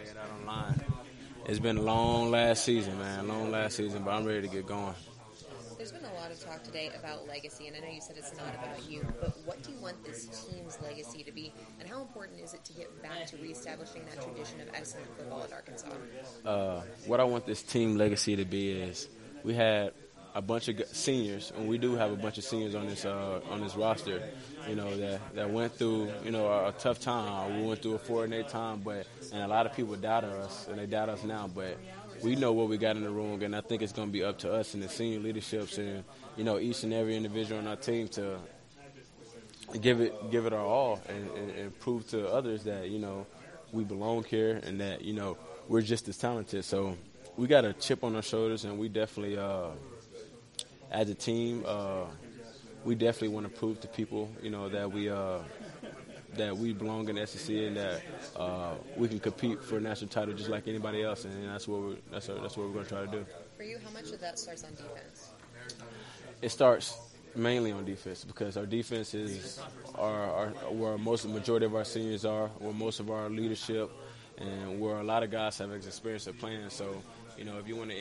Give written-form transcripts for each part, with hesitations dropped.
lay it out on line. It's been a long last season, man. Long last season, but I'm ready to get going. There's been a lot of talk today about legacy, and I know you said it's not about you, but what do you want this team's legacy to be, and how important is it to get back to reestablishing that tradition of excellent football at Arkansas? What I want this team legacy to be is we had a bunch of seniors, and we do have a bunch of seniors on this roster, that went through, a tough time. We went through a 4-8 time, and a lot of people doubted us, and they doubt us now, but we know what we got in the room, and I think it's going to be up to us and the senior leaderships and, each and every individual on our team to give it our all and prove to others that, we belong here and that, we're just as talented. So we got a chip on our shoulders, and we definitely, as a team, we definitely want to prove to people, that we belong in the SEC and that we can compete for a national title just like anybody else, and that's what we're going to try to do. For you, how much of that starts on defense? It starts mainly on defense because our defense is where the majority of our seniors are, where most of our leadership, and where a lot of guys have experience of playing. So, if you want to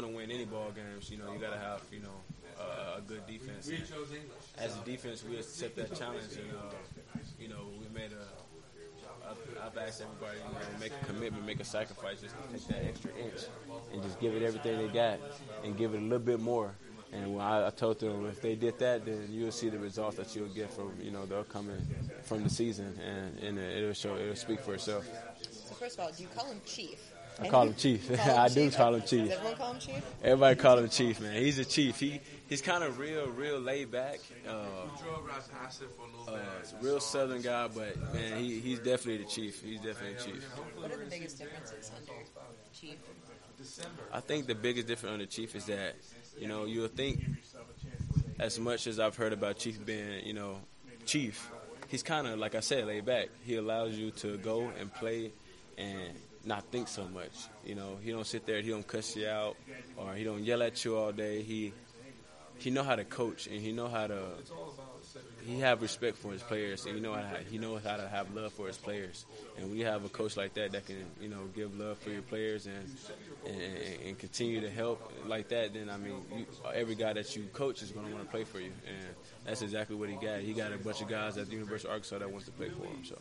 win any ball games, you got to have a good defense. And as a defense, we accept that challenge, and we made I've asked everybody, make a commitment, make a sacrifice, just to take that extra inch and just give it everything they got and give it a little bit more. And when I told them if they did that, then you'll see the results that you'll get from the upcoming from the season, and it'll speak for itself. So first of all, do you call him Chief? I call him Chief. I do call him Chief. Does everyone call him Chief? Everybody call him Chief, man. He's a Chief. He's kind of real laid back. Real Southern guy, but man, he's definitely the Chief. He's definitely the Chief. What are the biggest differences under Chief? I think the biggest difference under Chief is that you'll think, as much as I've heard about Chief being Chief, he's kind of, like I said, laid back. He allows you to go and play and not think so much. He don't sit there, he don't cuss you out, or he don't yell at you all day. He know how to coach, and he have respect for his players, and he knows how to have love for his players. And we have a coach like that can give love for your players and continue to help like that. Then every guy that you coach is going to want to play for you, and that's exactly what he got. He got a bunch of guys at the University of Arkansas that wants to play for him. So.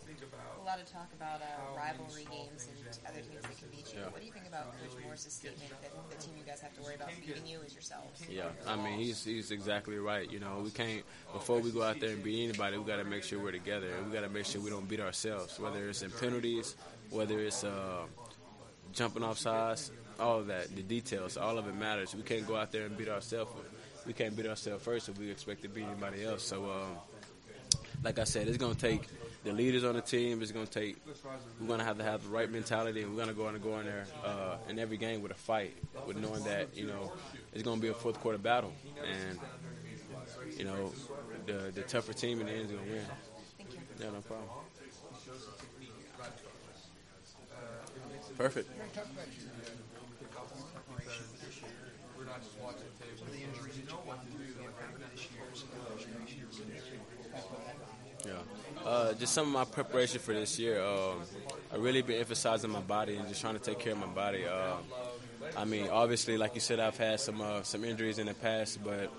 A lot of talk about rivalry games and other teams that can beat you. Yeah. What do you think about Coach Morris's statement that the team you guys have to worry about beating you is yourselves? Yeah, he's exactly right. We can't, before we go out there and beat anybody, we got to make sure we're together. We got to make sure we don't beat ourselves, whether it's in penalties, whether it's jumping off sides, all of that, the details, all of it matters. We can't go out there and beat ourselves. We can't beat ourselves first if we expect to beat anybody else. So, like I said, it's going to take the leaders on the team. We're going to have the right mentality, and we're going to go in there in every game with a fight, with knowing that, it's going to be a fourth quarter battle. And, the tougher team in the end is going to win. Thank you. Yeah, no problem. Perfect. Yeah. Just some of my preparation for this year. I really been emphasizing my body and just trying to take care of my body. Obviously, like you said, I've had some injuries in the past, but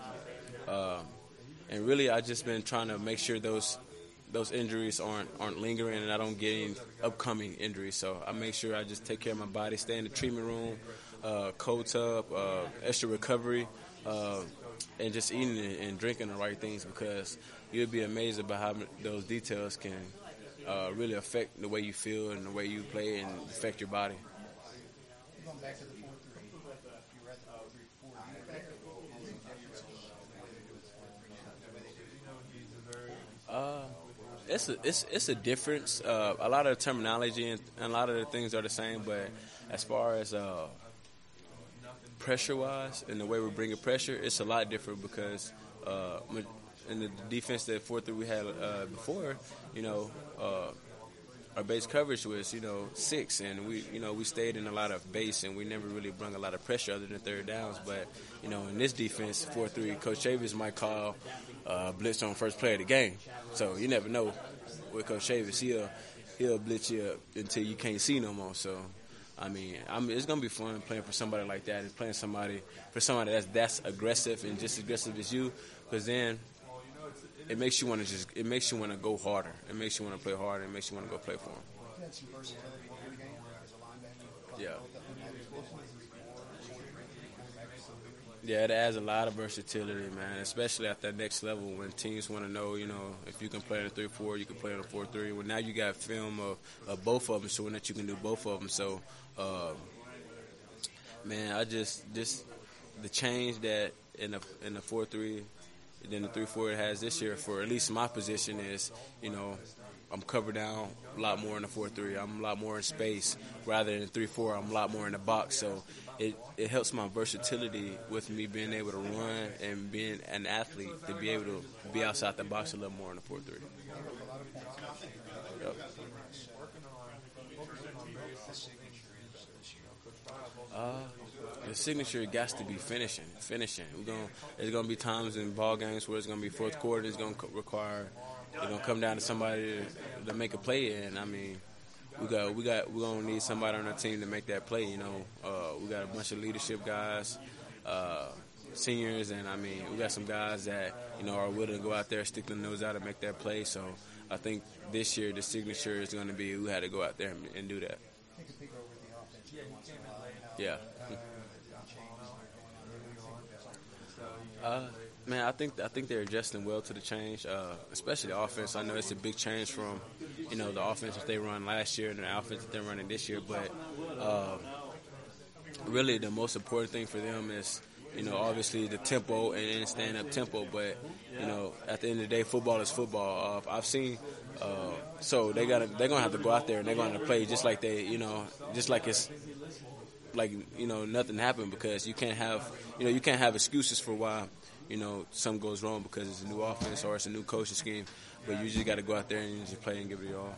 and really, I just been trying to make sure those injuries aren't lingering, and I don't get any upcoming injuries. So I make sure I just take care of my body, stay in the treatment room, cold tub, extra recovery, and just eating and drinking the right things, because you'll be amazed about how those details can really affect the way you feel and the way you play and affect your body. Going back to the 4-3, It's a difference. A lot of the terminology and a lot of the things are the same, but as far as pressure-wise and the way we're bringing pressure, it's a lot different because in the defense that 4-3 we had before, our base coverage was 6, and we stayed in a lot of base, and we never really brought a lot of pressure other than third downs. But in this defense 4-3, Coach Chavis might call blitz on first play of the game, so you never know with Coach Chavis. he'll blitz you up until you can't see no more. So, I mean, it's gonna be fun playing for somebody like that and playing for somebody that's aggressive and just as aggressive as you, because then it makes you want to go harder. It makes you want to play harder. It makes you want to go play for him. Yeah. Yeah, it adds a lot of versatility, man, especially at that next level when teams want to know, if you can play in a 3-4, you can play in a 4-3. Well, now you got film of both of them showing that you can do both of them. So, man, the change that in the 4-3 than the 3-4 it has this year for at least my position is, I'm covered down a lot more in the 4-3. I'm a lot more in space rather than 3-4. I'm a lot more in the box. So it helps my versatility with me being able to run and being an athlete to be able to be outside the box a little more in the 4-3. Yep. The signature got to be finishing. There's gonna be times in ball games where it's gonna be fourth quarter. It's gonna come down to somebody to make a play. And I mean, we're gonna need somebody on our team to make that play. We got a bunch of leadership guys, seniors, and I mean, we got some guys that are willing to go out there, stick their nose out, and make that play. So I think this year the signature is gonna be who had to go out there and do that. Yeah. Man, I think they're adjusting well to the change, especially the offense. I know it's a big change from, the offense that they run last year and the offense that they're running this year. But really, the most important thing for them is, obviously the tempo and stand-up tempo. But at the end of the day, football is football. I've seen, so they're gonna have to go out there and they're gonna play just like just like it's. Like nothing happened, because you can't have excuses for why something goes wrong because it's a new offense or it's a new coaching scheme, but you just got to go out there and just play and give it your all.